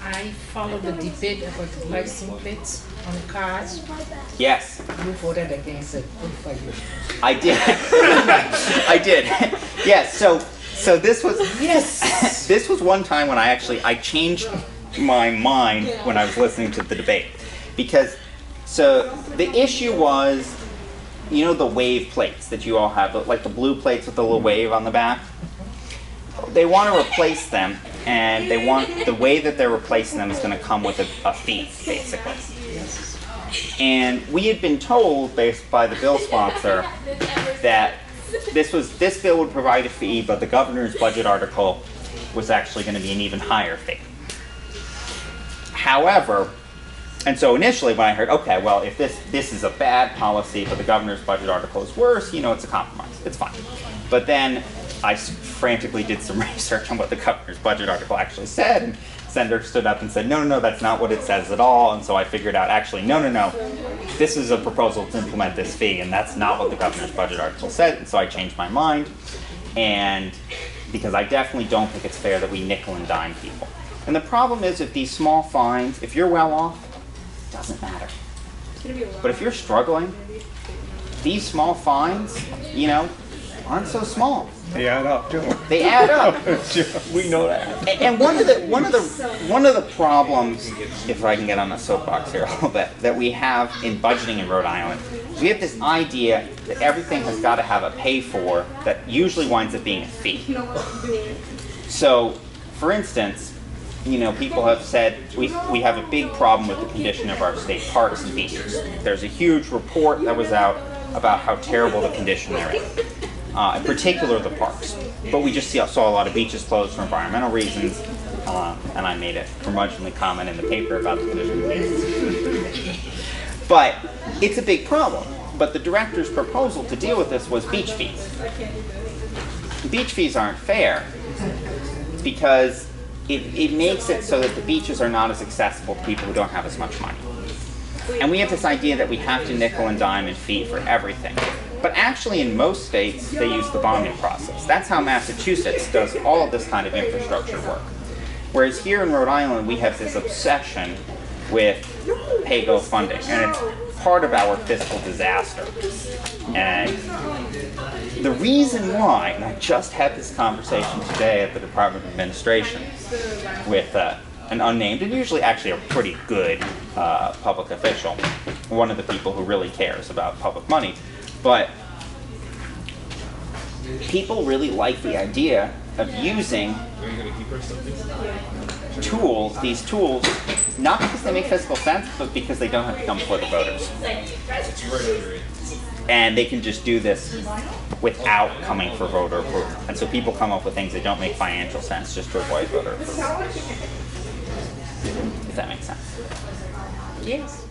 I followed the debate about the license plates on cars. Yes, You voted against it. Good for you. I did. I did. Yes. So this was Yes. this was one time when I changed my mind when I was listening to the debate, because so the issue was, the wave plates that you all have, like the blue plates with the little wave on the back. They want to replace them, and they want the way that they're replacing them is going to come with a fee, basically. And we had been told, based by the bill sponsor, that this bill would provide a fee, but the governor's budget article was actually going to be an even higher fee. However, and so initially when I heard, okay, well, if this is a bad policy, but the governor's budget article is worse, it's a compromise. It's fine. But then I frantically did some research on what the governor's budget article actually said, and Senator stood up and said, no, that's not what it says at all. And so I figured out, actually, no, this is a proposal to implement this fee, and that's not what the governor's budget article said. And so I changed my mind, and because I definitely don't think it's fair that we nickel and dime people. And the problem is, if these small fines, if you're well off, it doesn't matter. But if you're struggling, these small fines, aren't so small. They add up, too. They add up. We know that. And one of the problems, if I can get on the soapbox here a little bit, that we have in budgeting in Rhode Island, we have this idea that everything has got to have a pay for that usually winds up being a fee. So, for instance, people have said we have a big problem with the condition of our state parks and beaches. There's a huge report that was out about how terrible the condition they're in particular the parks. But we just saw a lot of beaches closed for environmental reasons, and I made a curmudgeonly comment in the paper about the condition of the beaches. But it's a big problem. But the director's proposal to deal with this was beach fees. Beach fees aren't fair because it makes it so that the beaches are not as accessible to people who don't have as much money. And we have this idea that we have to nickel and dime and fee for everything. But actually in most states, they use the bonding process. That's how Massachusetts does all of this kind of infrastructure work. Whereas here in Rhode Island, we have this obsession with pay-go funding. And it's part of our fiscal disaster. And the reason why, and I just had this conversation today at the Department of Administration with an unnamed and usually actually a pretty good public official, one of the people who really cares about public money. But people really like the idea of using these tools, not because they make fiscal sense, but because they don't have to come before the voters. And they can just do this without coming for voter approval. And so people come up with things that don't make financial sense just to avoid voter approval. If that makes sense. Yes.